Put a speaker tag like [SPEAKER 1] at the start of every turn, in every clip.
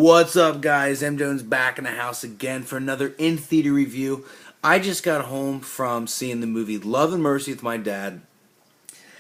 [SPEAKER 1] What's up, guys? M. Jones back in the house again for another in-theater review. I just got home from seeing the movie Love and Mercy with my dad,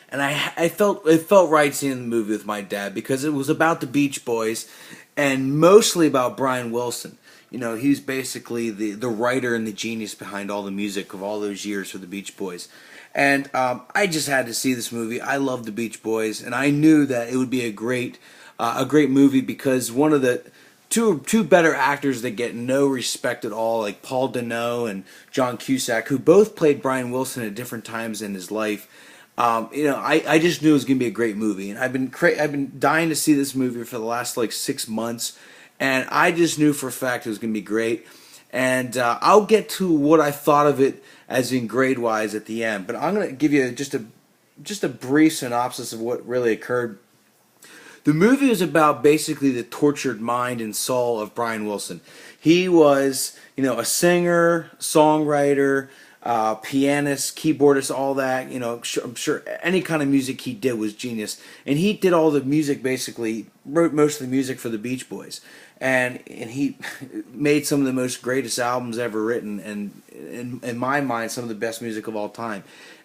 [SPEAKER 1] and I felt it felt right seeing the movie with my dad because it was about the Beach Boys and mostly about Brian Wilson. You know, he's basically the writer and the genius behind all the music of all those years for the Beach Boys. And I just had to see this movie. I love the Beach Boys, and I knew that it would be a great movie because one of the two better actors that get no respect at all, like Paul Dano and John Cusack, who both played Brian Wilson at different times in his life. I just knew it was going to be a great movie, and I've been dying to see this movie for the last like 6 months, and I just knew for a fact it was going to be great. And I'll get to what I thought of it as in grade wise at the end, but I'm going to give you just a brief synopsis of what really occurred. The movie is about basically the tortured mind and soul of Brian Wilson. He was, a singer, songwriter, pianist, keyboardist, all that. I'm sure any kind of music he did was genius. And he did all the music, basically, wrote most of the music for the Beach Boys. And he made some of the most greatest albums ever written, and in my mind, some of the best music of all time.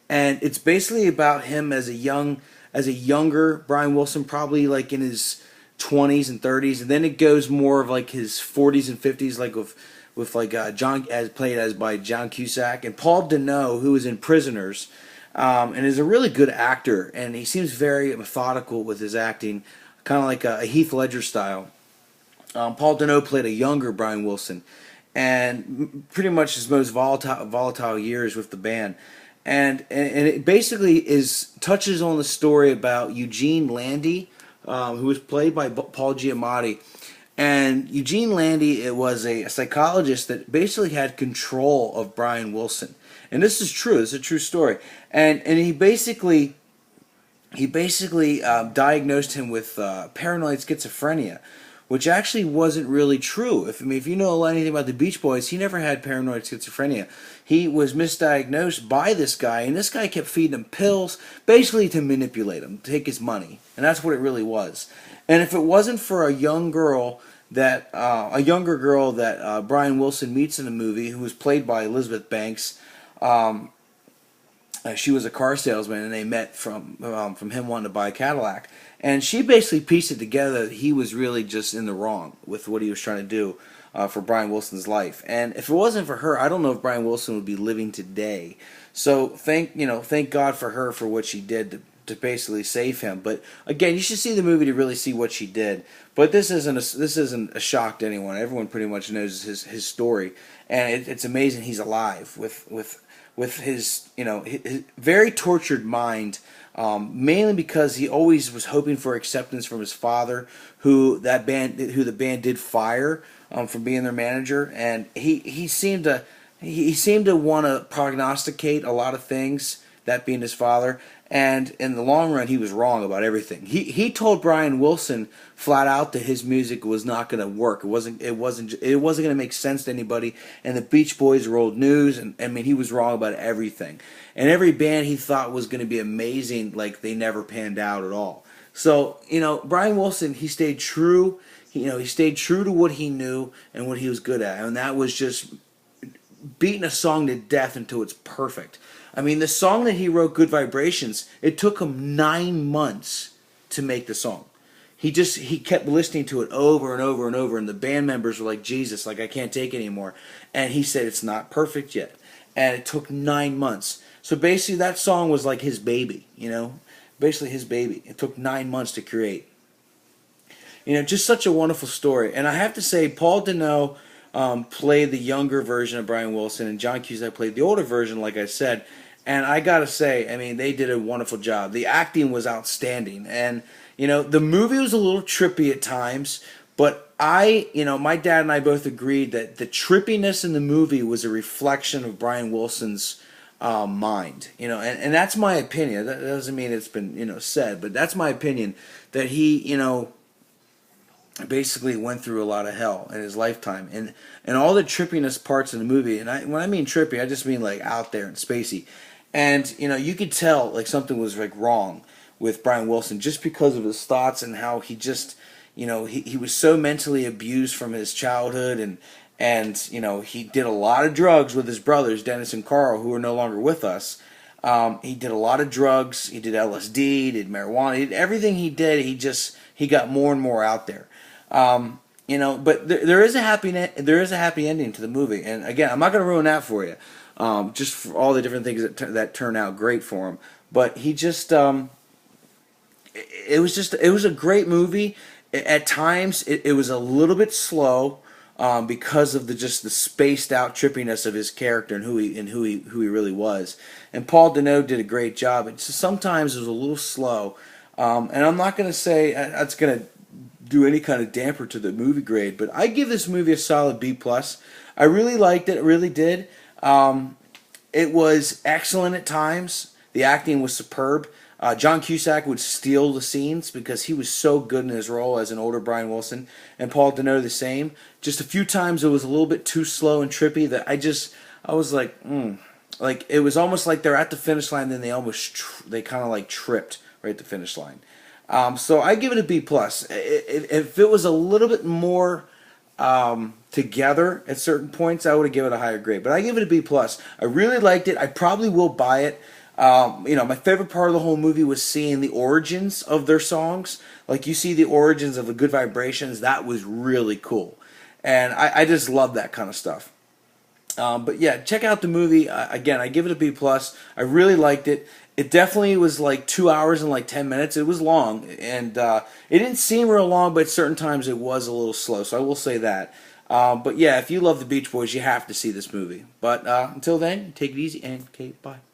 [SPEAKER 1] And it's basically about him as a younger Brian Wilson, probably like in his 20s and 30s, and then it goes more of like his 40s and 50s, like with like John, as played as by John Cusack, and Paul Dano, who was in Prisoners, and is a really good actor, and he seems very methodical with his acting, kind of like a Heath Ledger style. Paul Dano played a younger Brian Wilson, and pretty much his most volatile years with the band. And it basically touches on the story about Eugene Landy, who was played by Paul Giamatti. And Eugene Landy, it was a psychologist that basically had control of Brian Wilson. And this is true. It's a true story. And he basically diagnosed him with paranoid schizophrenia, which actually wasn't really true. If you know anything about the Beach Boys, he never had paranoid schizophrenia. He was misdiagnosed by this guy, and this guy kept feeding him pills, basically to manipulate him, take his money, and that's what it really was. And if it wasn't for a younger girl that Brian Wilson meets in the movie, who was played by Elizabeth Banks, she was a car salesman, and they met from him wanting to buy a Cadillac. And she basically pieced it together that he was really just in the wrong with what he was trying to do for Brian Wilson's life. And if it wasn't for her, I don't know if Brian Wilson would be living today. So thank God for her for what she did to basically save him. But again, you should see the movie to really see what she did. But this isn't a shock to anyone. Everyone pretty much knows his story, and it's amazing he's alive with his his very tortured mind. Mainly because he always was hoping for acceptance from his father, who the band did fire from being their manager, and he seemed to want to prognosticate a lot of things, that being his father, and in the long run he was wrong about everything. He told Brian Wilson flat out that his music was not going to work. It wasn't going to make sense to anybody, and the Beach Boys were old news, and he was wrong about everything. And every band he thought was going to be amazing, like, they never panned out at all. So, Brian Wilson, he stayed true. He stayed true to what he knew and what he was good at, and that was just beating a song to death until it's perfect. The song that he wrote, Good Vibrations, it took him 9 months to make the song. He kept listening to it over and over and over, and the band members were like, Jesus, like, I can't take it anymore. And he said, it's not perfect yet. And it took 9 months. So basically that song was like his baby, basically his baby. It took 9 months to create. Just such a wonderful story. And I have to say, Paul Dano played the younger version of Brian Wilson, and John Cusack played the older version, like I said. And I gotta say, they did a wonderful job. The acting was outstanding, and the movie was a little trippy at times, but my dad and I both agreed that the trippiness in the movie was a reflection of Brian Wilson's mind, and that's my opinion. That doesn't mean it's been said, but that's my opinion, that he basically went through a lot of hell in his lifetime, and all the trippiness parts in the movie, and when I mean trippy, I just mean like out there and spacey, and you could tell like something was like wrong with Brian Wilson just because of his thoughts and how he just he was so mentally abused from his childhood, and he did a lot of drugs with his brothers, Dennis and Carl, who are no longer with us. He did a lot of drugs. He did LSD, he did marijuana, he did everything he did. He got more and more out there. But there is a happy ending to the movie, and again, I'm not going to ruin that for you, just for all the different things that turn out great for him. But he just, it was a great movie. At times, it was a little bit slow, because of the spaced out trippiness of his character and who he really was. And Paul Dano did a great job. Sometimes it was a little slow, and I'm not going to say that's going to do any kind of damper to the movie grade, but I give this movie a solid B+. I really liked it, really did. It was excellent at times. The acting was superb. John Cusack would steal the scenes because he was so good in his role as an older Brian Wilson, and Paul Dano the same. Just a few times it was a little bit too slow and trippy that I was like, like it was almost like they're at the finish line, then they kind of like tripped right at the finish line. So I give it a B+. If it was a little bit more together at certain points, I would have given it a higher grade. But I give it a B+. I really liked it. I probably will buy it. My favorite part of the whole movie was seeing the origins of their songs. Like you see the origins of the Good Vibrations. That was really cool. And I just love that kind of stuff. But yeah, check out the movie. Again, I give it a B+. I really liked it. It definitely was like 2 hours and like 10 minutes. It was long, and it didn't seem real long, but at certain times it was a little slow, so I will say that. But yeah, if you love the Beach Boys, you have to see this movie. But until then, take it easy, and okay, bye.